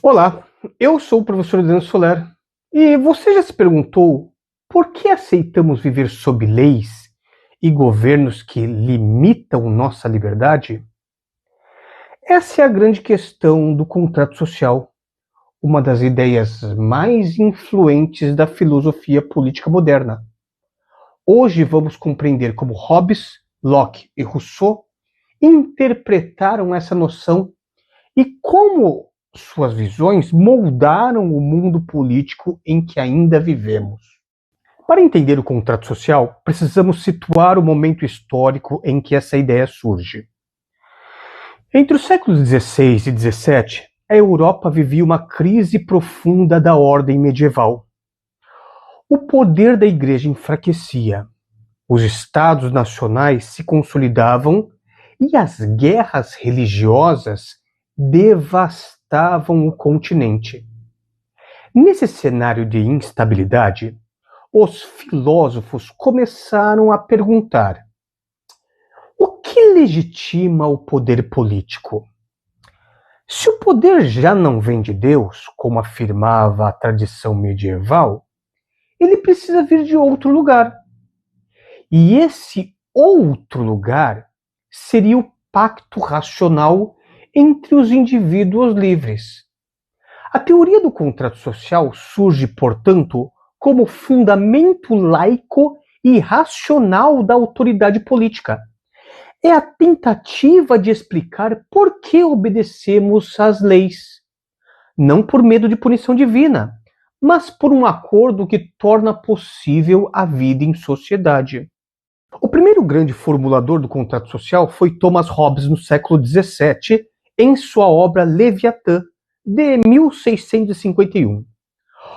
Olá, eu sou o professor Adriano Soler e você já se perguntou por que aceitamos viver sob leis e governos que limitam nossa liberdade? Essa é a grande questão do contrato social, uma das ideias mais influentes da filosofia política moderna. Hoje vamos compreender como Hobbes, Locke e Rousseau interpretaram essa noção e como suas visões moldaram o mundo político em que ainda vivemos. Para entender o contrato social, precisamos situar o momento histórico em que essa ideia surge. Entre os séculos XVI e XVII, a Europa vivia uma crise profunda da ordem medieval. O poder da Igreja enfraquecia, os estados nacionais se consolidavam e as guerras religiosas devastavam o continente. Nesse cenário de instabilidade, os filósofos começaram a perguntar: o que legitima o poder político? Se o poder já não vem de Deus, como afirmava a tradição medieval, ele precisa vir de outro lugar. E esse outro lugar seria o pacto racional entre os indivíduos livres. A teoria do contrato social surge, portanto, como fundamento laico e racional da autoridade política. É a tentativa de explicar por que obedecemos às leis. Não por medo de punição divina, mas por um acordo que torna possível a vida em sociedade. O primeiro grande formulador do contrato social foi Thomas Hobbes no século XVII, em sua obra Leviatã, de 1651.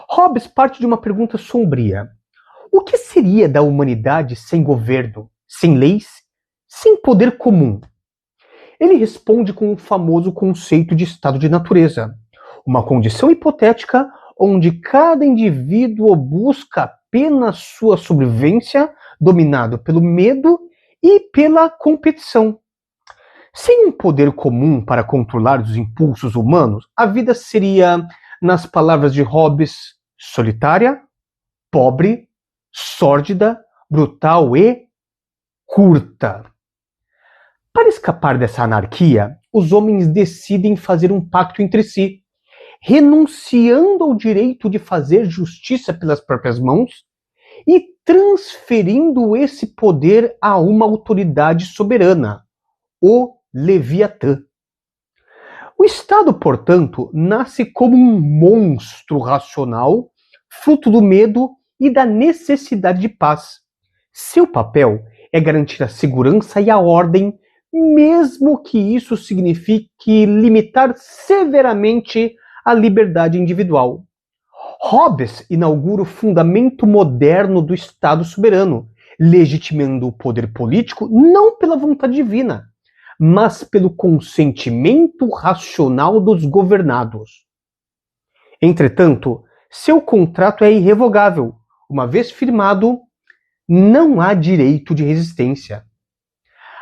Hobbes parte de uma pergunta sombria: o que seria da humanidade sem governo, sem leis, sem poder comum? Ele responde com o famoso conceito de estado de natureza, uma condição hipotética onde cada indivíduo busca apenas sua sobrevivência, dominado pelo medo e pela competição. Sem um poder comum para controlar os impulsos humanos, a vida seria, nas palavras de Hobbes, solitária, pobre, sórdida, brutal e curta. Para escapar dessa anarquia, os homens decidem fazer um pacto entre si, renunciando ao direito de fazer justiça pelas próprias mãos e transferindo esse poder a uma autoridade soberana, o Leviatã. O Estado, portanto, nasce como um monstro racional, fruto do medo e da necessidade de paz. Seu papel é garantir a segurança e a ordem, mesmo que isso signifique limitar severamente a liberdade individual. Hobbes inaugura o fundamento moderno do Estado soberano, legitimando o poder político não pela vontade divina, mas pelo consentimento racional dos governados. Entretanto, seu contrato é irrevogável. Uma vez firmado, não há direito de resistência.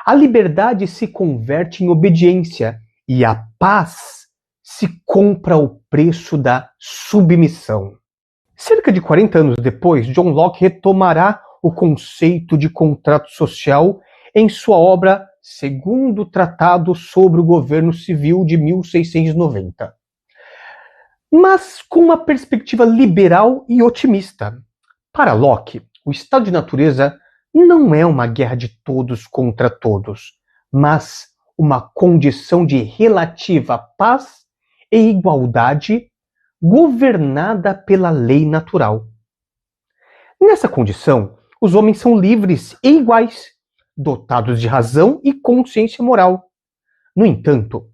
A liberdade se converte em obediência e a paz se compra ao preço da submissão. Cerca de 40 anos depois, John Locke retomará o conceito de contrato social em sua obra Segundo Tratado sobre o Governo Civil de 1690. Mas com uma perspectiva liberal e otimista. Para Locke, o estado de natureza não é uma guerra de todos contra todos, mas uma condição de relativa paz e igualdade governada pela lei natural. Nessa condição, os homens são livres e iguais, dotados de razão e consciência moral. No entanto,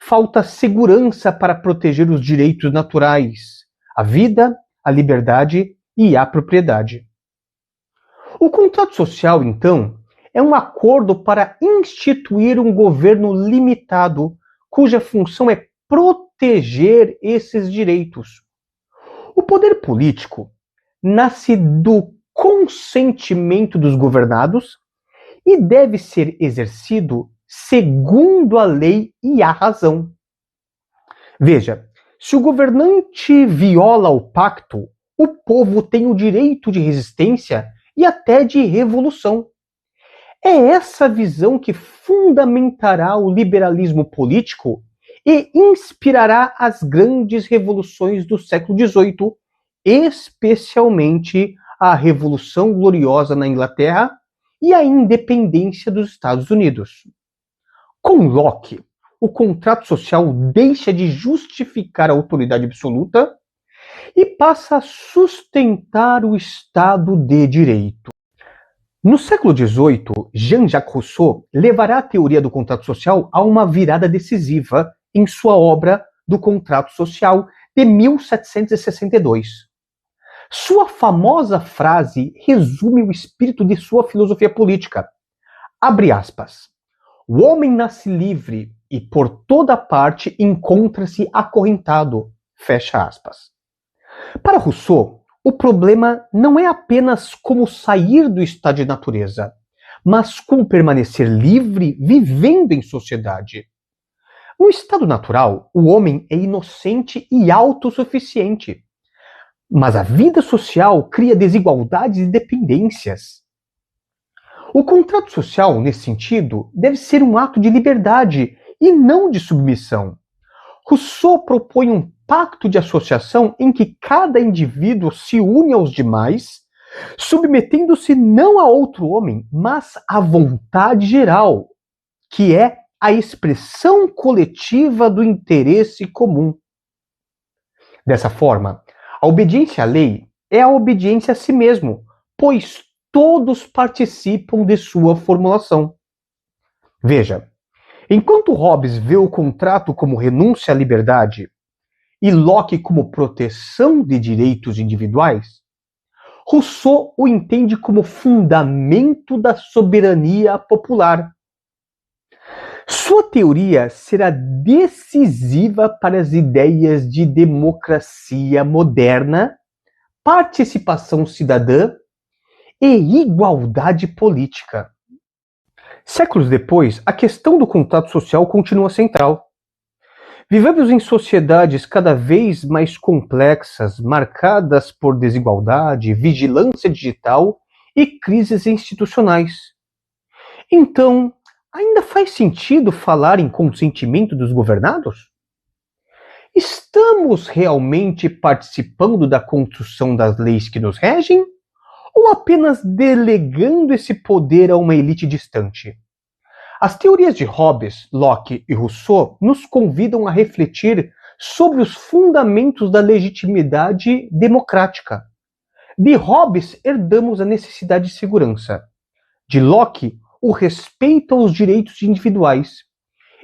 falta segurança para proteger os direitos naturais, a vida, a liberdade e a propriedade. O contrato social, então, é um acordo para instituir um governo limitado, cuja função é proteger esses direitos. O poder político nasce do consentimento dos governados e deve ser exercido segundo a lei e a razão. Veja, se o governante viola o pacto, o povo tem o direito de resistência e até de revolução. É essa visão que fundamentará o liberalismo político e inspirará as grandes revoluções do século XVIII, especialmente a Revolução Gloriosa na Inglaterra e a independência dos Estados Unidos. Com Locke, o contrato social deixa de justificar a autoridade absoluta e passa a sustentar o Estado de Direito. No século XVIII, Jean-Jacques Rousseau levará a teoria do contrato social a uma virada decisiva em sua obra do Contrato Social, de 1762. Sua famosa frase resume o espírito de sua filosofia política. Abre aspas. O homem nasce livre e por toda parte encontra-se acorrentado. Fecha aspas. Para Rousseau, o problema não é apenas como sair do estado de natureza, mas como permanecer livre vivendo em sociedade. No estado natural, o homem é inocente e autossuficiente. Mas a vida social cria desigualdades e dependências. O contrato social, nesse sentido, deve ser um ato de liberdade e não de submissão. Rousseau propõe um pacto de associação em que cada indivíduo se une aos demais, submetendo-se não a outro homem, mas à vontade geral, que é a expressão coletiva do interesse comum. Dessa forma, a obediência à lei é a obediência a si mesmo, pois todos participam de sua formulação. Veja, enquanto Hobbes vê o contrato como renúncia à liberdade e Locke como proteção de direitos individuais, Rousseau o entende como fundamento da soberania popular. Sua teoria será decisiva para as ideias de democracia moderna, participação cidadã e igualdade política. Séculos depois, a questão do contrato social continua central. Vivemos em sociedades cada vez mais complexas, marcadas por desigualdade, vigilância digital e crises institucionais. Então, ainda faz sentido falar em consentimento dos governados? Estamos realmente participando da construção das leis que nos regem? Ou apenas delegando esse poder a uma elite distante? As teorias de Hobbes, Locke e Rousseau nos convidam a refletir sobre os fundamentos da legitimidade democrática. De Hobbes herdamos a necessidade de segurança. De Locke, o respeito aos direitos individuais.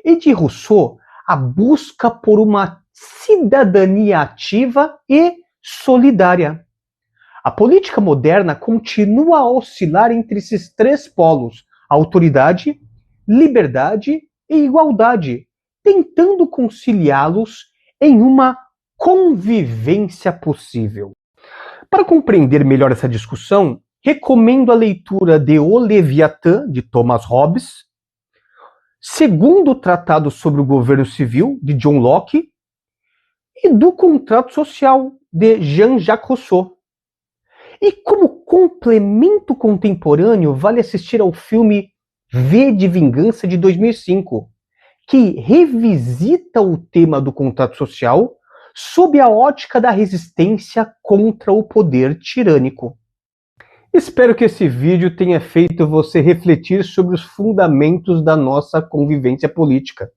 E de Rousseau, a busca por uma cidadania ativa e solidária. A política moderna continua a oscilar entre esses três polos: autoridade, liberdade e igualdade, tentando conciliá-los em uma convivência possível. Para compreender melhor essa discussão, recomendo a leitura de O Leviatã, de Thomas Hobbes, Segundo Tratado sobre o Governo Civil, de John Locke, e do Contrato Social, de Jean-Jacques Rousseau. E como complemento contemporâneo, vale assistir ao filme V de Vingança, de 2005, que revisita o tema do contrato social sob a ótica da resistência contra o poder tirânico. Espero que esse vídeo tenha feito você refletir sobre os fundamentos da nossa convivência política.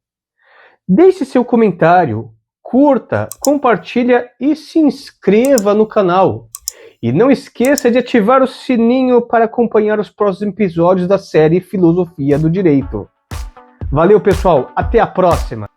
Deixe seu comentário, curta, compartilha e se inscreva no canal. E não esqueça de ativar o sininho para acompanhar os próximos episódios da série Filosofia do Direito. Valeu, pessoal. Até a próxima.